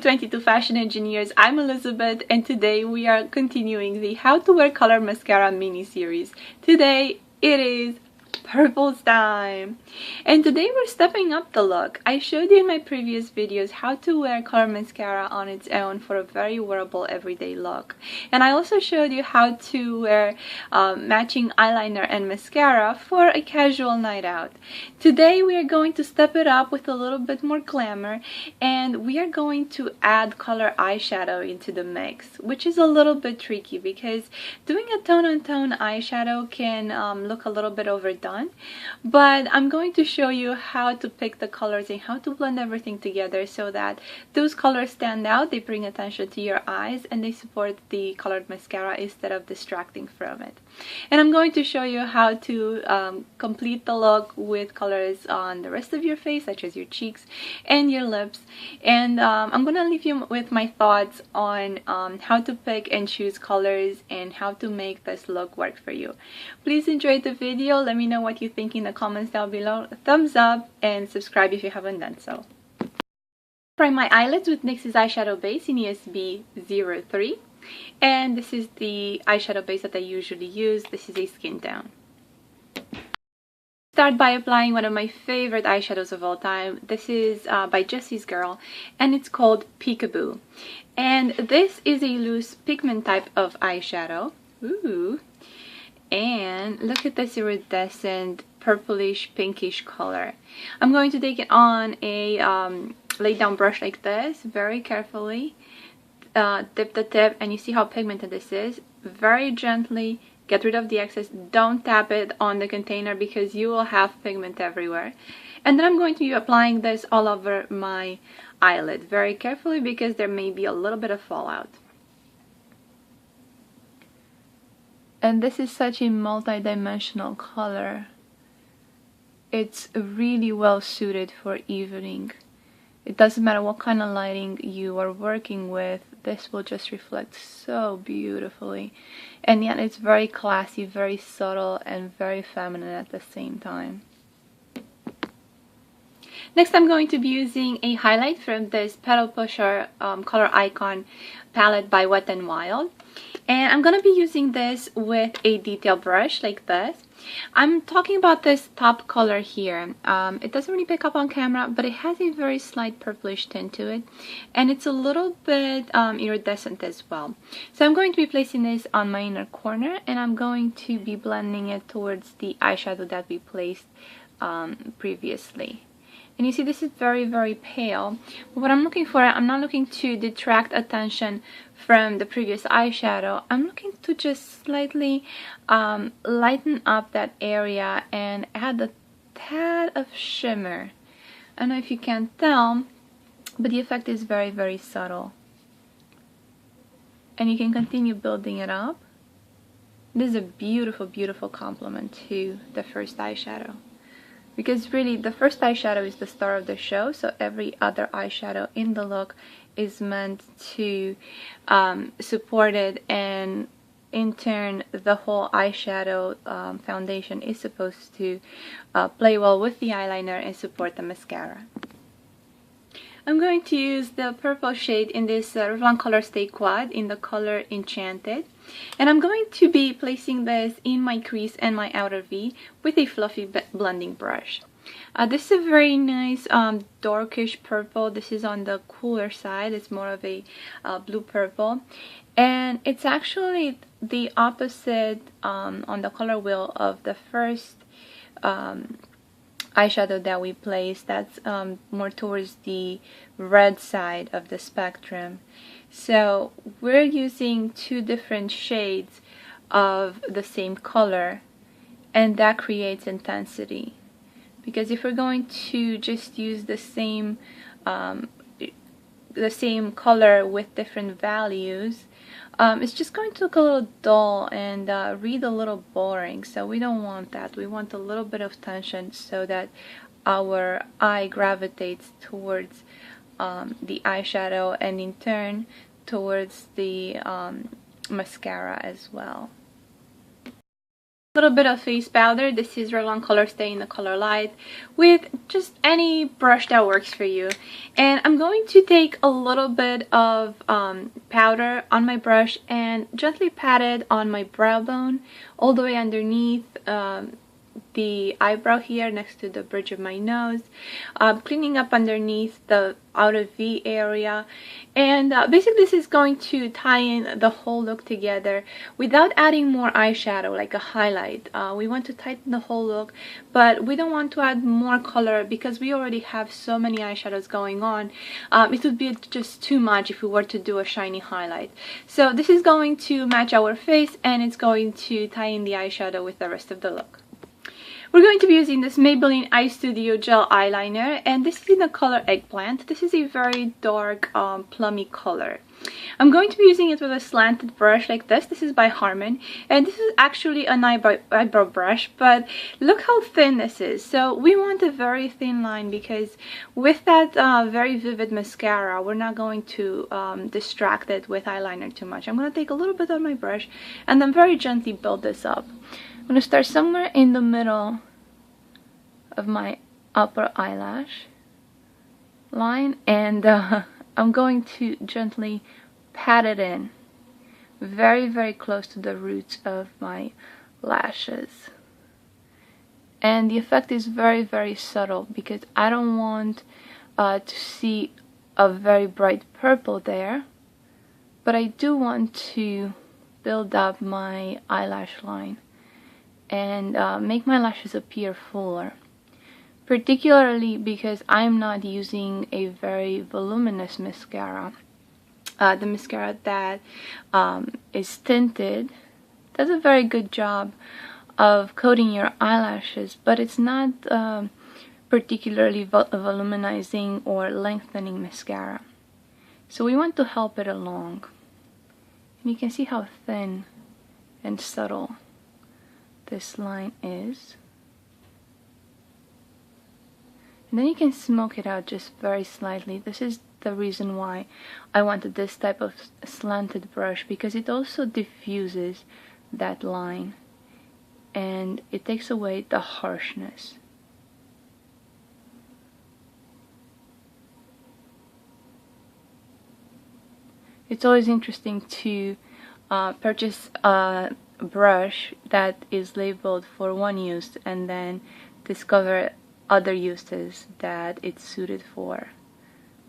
22 Fashion Engineers. I'm Elizabeth, and today we are continuing the How to Wear Color Mascara mini-series. Today it is purples time, and today we're stepping up the look. I showed you in my previous videos how to wear color mascara on its own for a very wearable everyday look, and I also showed you how to wear matching eyeliner and mascara for a casual night out. Today we are going to step it up with a little bit more glamour, and we are going to add color eyeshadow into the mix, which is a little bit tricky because doing a tone-on-tone eyeshadow can look a little bit overdone. But I'm going to show you how to pick the colors and how to blend everything together so that those colors stand out, they bring attention to your eyes, and they support the colored mascara instead of distracting from it. And I'm going to show you how to complete the look with colors on the rest of your face, such as your cheeks and your lips. And I'm going to leave you with my thoughts on how to pick and choose colors and how to make this look work for you. Please enjoy the video. Let me know what you think in the comments down below. Thumbs up and subscribe if you haven't done so. Prime my eyelids with NYX's eyeshadow base in ESB 03. And this is the eyeshadow base that I usually use. This is a skin tone. Start by applying one of my favorite eyeshadows of all time. This is by Jessie's Girl, and it's called Peekaboo. And this is a loose pigment type of eyeshadow. Ooh. And look at this iridescent purplish pinkish color. I'm going to take it on a laid down brush like this very carefully. Dip the tip, and you see how pigmented this is. Very gently get rid of the excess. Don't tap it on the container because you will have pigment everywhere. And then I'm going to be applying this all over my eyelid very carefully because there may be a little bit of fallout. And this is such a multi-dimensional color. It's really well suited for evening. It doesn't matter what kind of lighting you are working with, this will just reflect so beautifully. And yet it's very classy, very subtle, and very feminine at the same time. Next, I'm going to be using a highlight from this Petal Pusher Color Icon palette by Wet n Wild. And I'm going to be using this with a detail brush like this. I'm talking about this top color here. It doesn't really pick up on camera, but it has a very slight purplish tint to it, and it's a little bit iridescent as well. So I'm going to be placing this on my inner corner, and I'm going to be blending it towards the eyeshadow that we placed previously. And you see this is very, very pale. But what I'm looking for, I'm not looking to detract attention from the previous eyeshadow. I'm looking to just slightly lighten up that area and add a tad of shimmer. I don't know if you can tell, but the effect is very, very subtle. And you can continue building it up. This is a beautiful, beautiful complement to the first eyeshadow. Because really, the first eyeshadow is the star of the show, so every other eyeshadow in the look is meant to support it, and in turn, the whole eyeshadow foundation is supposed to play well with the eyeliner and support the mascara. I'm going to use the purple shade in this Revlon ColorStay quad in the color Enchanted. And I'm going to be placing this in my crease and my outer V with a fluffy blending brush. This is a very nice darkish purple. This is on the cooler side. It's more of a blue purple. And it's actually the opposite on the color wheel of the first eyeshadow that we placed. That's more towards the red side of the spectrum. So we're using two different shades of the same color, and that creates intensity. Because if we're going to just use the same color with different values, it's just going to look a little dull and read a little boring. So we don't want that. We want a little bit of tension so that our eye gravitates towards the eyeshadow, and in turn towards the mascara as well. Little bit of face powder. This is Revlon ColorStay in the color light, with just any brush that works for you. And I'm going to take a little bit of powder on my brush and gently pat it on my brow bone all the way underneath the eyebrow here next to the bridge of my nose, cleaning up underneath the outer V area. And basically this is going to tie in the whole look together without adding more eyeshadow like a highlight. We want to tighten the whole look, but we don't want to add more color because we already have so many eyeshadows going on. It would be just too much if we were to do a shiny highlight. So this is going to match our face, and it's going to tie in the eyeshadow with the rest of the look. We're going to be using this Maybelline Eye Studio gel eyeliner, and this is in the color Eggplant. This is a very dark plummy color. I'm going to be using it with a slanted brush like this. This is by Harmon, and this is actually an eyebrow brush, but look how thin this is. So we want a very thin line because with that very vivid mascara, we're not going to distract it with eyeliner too much. I'm going to take a little bit on my brush and then very gently build this up. I'm going to start somewhere in the middle of my upper eyelash line, and I'm going to gently pat it in very, very close to the roots of my lashes. And the effect is very, very subtle because I don't want to see a very bright purple there, but I do want to build up my eyelash line and make my lashes appear fuller, particularly because I'm not using a very voluminous mascara. The mascara that is tinted does a very good job of coating your eyelashes, but it's not particularly voluminizing or lengthening mascara. So we want to help it along. And you can see how thin and subtle this line is. And then you can smoke it out just very slightly. This is the reason why I wanted this type of slanted brush, because it also diffuses that line and it takes away the harshness. It's always interesting to purchase a brush that is labeled for one use and then discover other uses that it's suited for.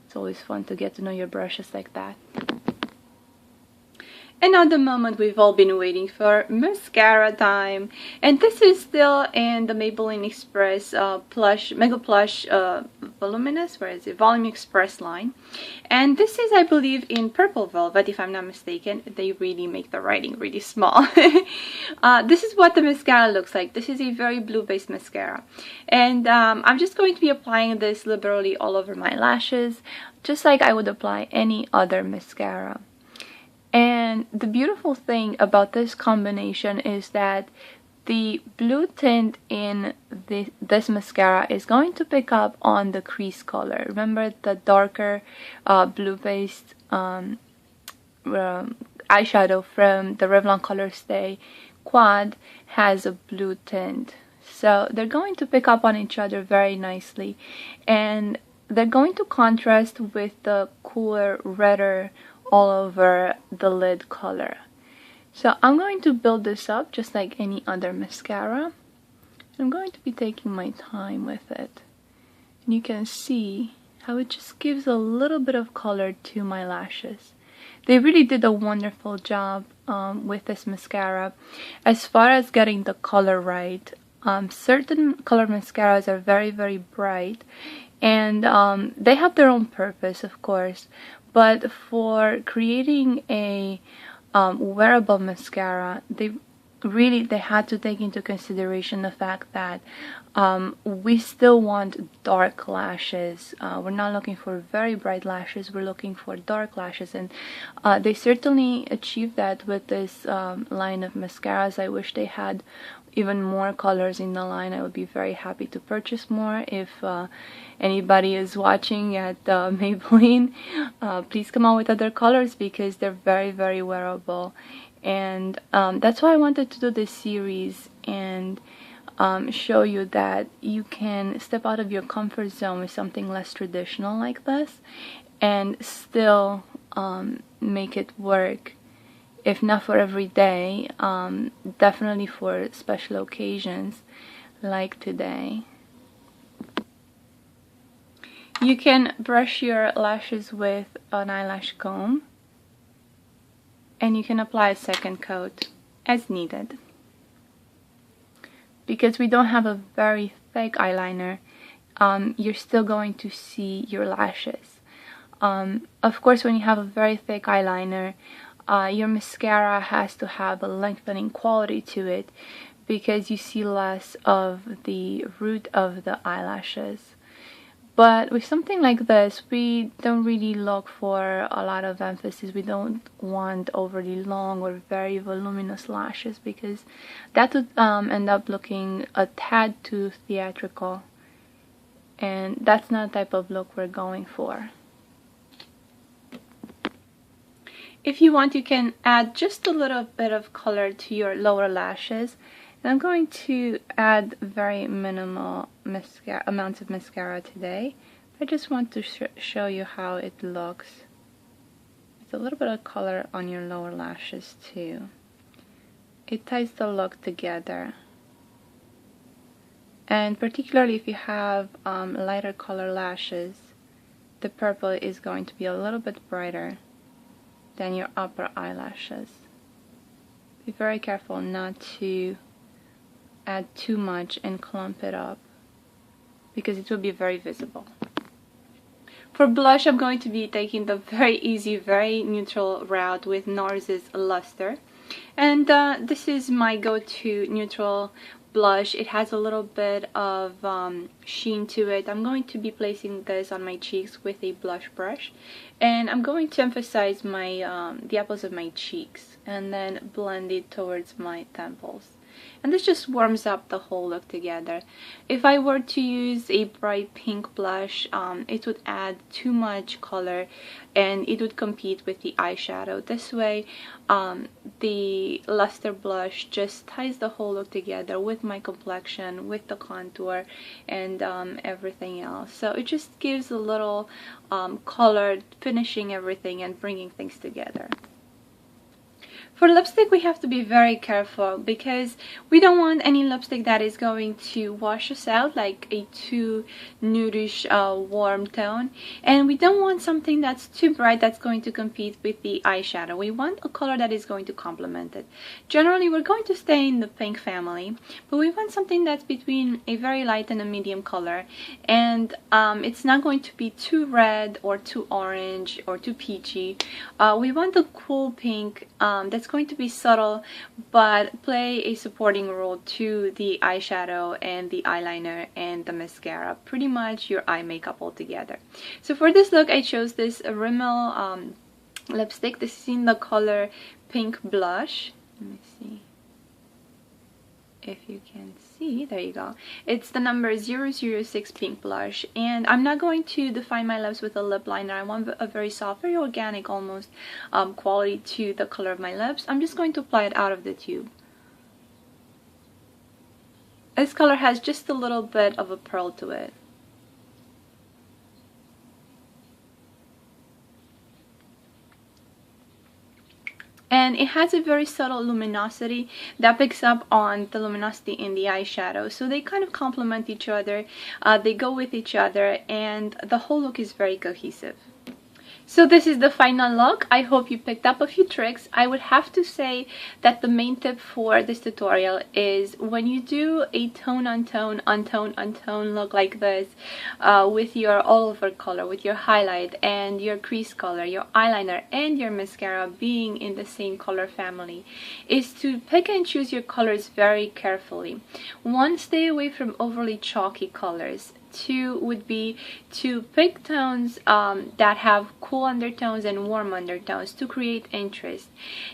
It's always fun to get to know your brushes like that. And now the moment we've all been waiting for, mascara time. And this is still in the Maybelline Express Plush, Mega Plush Voluminous, where is it? Volume Express line. And this is, I believe, in Purple Velvet, if I'm not mistaken. They really make the writing really small. This is what the mascara looks like. This is a very blue-based mascara. And I'm just going to be applying this liberally all over my lashes, just like I would apply any other mascara. And the beautiful thing about this combination is that the blue tint in this mascara is going to pick up on the crease color. Remember, the darker blue-based eyeshadow from the Revlon ColorStay Quad has a blue tint. So they're going to pick up on each other very nicely. And they're going to contrast with the cooler, redder all over the lid color. So I'm going to build this up just like any other mascara. I'm going to be taking my time with it. And you can see how it just gives a little bit of color to my lashes. They really did a wonderful job with this mascara as far as getting the color right. Certain color mascaras are very, very bright, and they have their own purpose, of course. But for creating a wearable mascara, they had to take into consideration the fact that we still want dark lashes. We're not looking for very bright lashes, we're looking for dark lashes, and they certainly achieved that with this line of mascaras. I wish they had even more colors in the line. I would be very happy to purchase more. If anybody is watching at Maybelline, please come out with other colors because they're very, very wearable and that's why I wanted to do this series and show you that you can step out of your comfort zone with something less traditional like this and still make it work, if not for every day, definitely for special occasions like today. You can brush your lashes with an eyelash comb, and you can apply a second coat as needed. Because we don't have a very thick eyeliner, you're still going to see your lashes. Of course, when you have a very thick eyeliner, your mascara has to have a lengthening quality to it because you see less of the root of the eyelashes. But with something like this, we don't really look for a lot of emphasis. We don't want overly long or very voluminous lashes because that would end up looking a tad too theatrical. And that's not the type of look we're going for. If you want, you can add just a little bit of color to your lower lashes. And I'm going to add very minimal amounts of mascara today. I just want to show you how it looks. It's a little bit of color on your lower lashes too. It ties the look together. And particularly if you have lighter color lashes, the purple is going to be a little bit brighter than your upper eyelashes. Be very careful not to add too much and clump it up because it will be very visible. For blush, I'm going to be taking the very easy, very neutral route with NARS's Luster. And this is my go-to neutral blush. It has a little bit of sheen to it. I'm going to be placing this on my cheeks with a blush brush. And I'm going to emphasize my the apples of my cheeks and then blend it towards my temples. And this just warms up the whole look together. If I were to use a bright pink blush, it would add too much color and it would compete with the eyeshadow. This way, the Luster blush just ties the whole look together with my complexion, with the contour, and everything else. So it just gives a little color, finishing everything and bringing things together. For lipstick, we have to be very careful because we don't want any lipstick that is going to wash us out, like a too nudish warm tone, and we don't want something that's too bright that's going to compete with the eyeshadow. We want a color that is going to complement it. Generally, we're going to stay in the pink family, but we want something that's between a very light and a medium color, and it's not going to be too red or too orange or too peachy. We want a cool pink that's going to be subtle but play a supporting role to the eyeshadow and the eyeliner and the mascara, pretty much your eye makeup all together. So for this look, I chose this Rimmel lipstick. This is in the color Pink Blush. Let me see if you can see. There you go. It's the number 006 Pink Blush, and I'm not going to define my lips with a lip liner. I want a very soft, very organic almost quality to the color of my lips. I'm just going to apply it out of the tube. This color has just a little bit of a pearl to it. And it has a very subtle luminosity that picks up on the luminosity in the eyeshadow. So they kind of complement each other, they go with each other, and the whole look is very cohesive. So this is the final look. I hope you picked up a few tricks. I would have to say that the main tip for this tutorial is when you do a tone on tone, on tone on tone look like this, with your all over color, with your highlight and your crease color, your eyeliner and your mascara being in the same color family, is to pick and choose your colors very carefully. One, stay away from overly chalky colors. Two would be to pick tones that have cool undertones and warm undertones to create interest.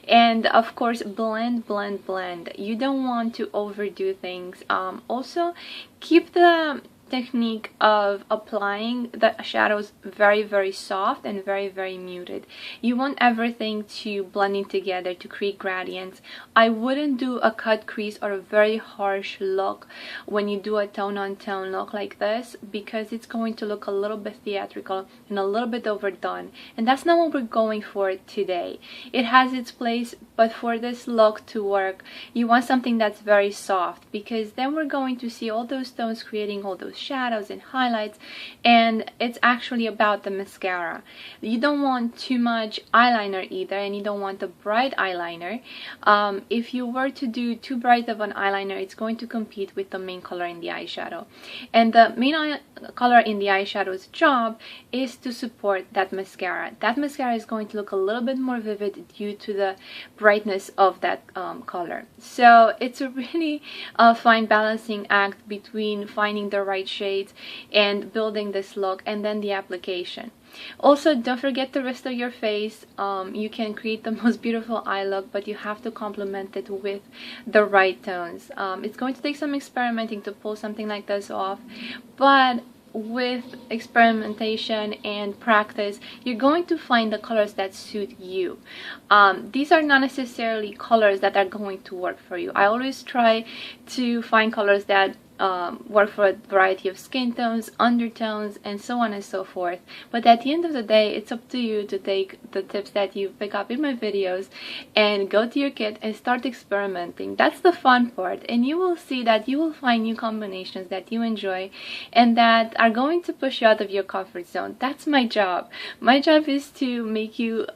And of course, blend, blend, blend. You don't want to overdo things. Also, keep the technique of applying the shadows very soft and very muted. You want everything to blend in together to create gradients. I wouldn't do a cut crease or a very harsh look when you do a tone on tone look like this, because it's going to look a little bit theatrical and a little bit overdone, and that's not what we're going for today. It has its place, but for this look to work, you want something that's very soft, because then we're going to see all those tones creating all those shadows and highlights, and it's actually about the mascara. You don't want too much eyeliner either, and you don't want a bright eyeliner. If you were to do too bright of an eyeliner, it's going to compete with the main color in the eyeshadow, and the main color in the eyeshadow's job is to support that mascara. That mascara is going to look a little bit more vivid due to the brightness of that color. So it's a really fine balancing act between finding the right shades and building this look, and then the application. Also, don't forget the rest of your face. You can create the most beautiful eye look, but you have to complement it with the right tones. It's going to take some experimenting to pull something like this off, but with experimentation and practice, you're going to find the colors that suit you. These are not necessarily colors that are going to work for you. I always try to find colors that work for a variety of skin tones, undertones, and so on and so forth. But at the end of the day, it's up to you to take the tips that you pick up in my videos and go to your kit and start experimenting. That's the fun part, and you will see that you will find new combinations that you enjoy and that are going to push you out of your comfort zone. That's my job. My job is to make you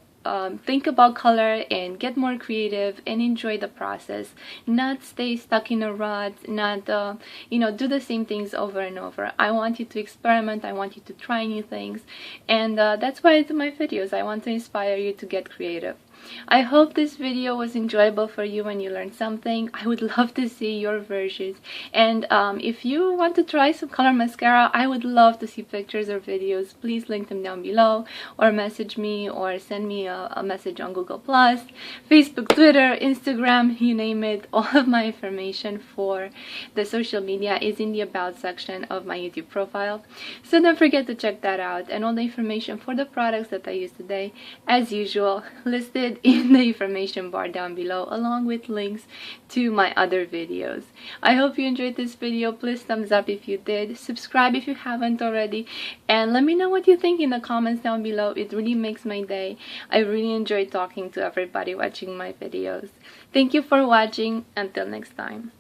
think about color and get more creative and enjoy the process, not stay stuck in a rut, not do the same things over and over. I want you to experiment, I want you to try new things, and that's why I do my videos. I want to inspire you to get creative. I hope this video was enjoyable for you and you learned something. I would love to see your versions, and if you want to try some color mascara, I would love to see pictures or videos. Please link them down below, or message me, or send me a message on Google+, Facebook, Twitter, Instagram, you name it. All of my information for the social media is in the about section of my YouTube profile, so don't forget to check that out. And all the information for the products that I used today, as usual, listed in the information bar down below, along with links to my other videos. I hope you enjoyed this video. Please thumbs up if you did, subscribe if you haven't already, and let me know what you think in the comments down below. It really makes my day. I really enjoy talking to everybody watching my videos. Thank you for watching. Until next time.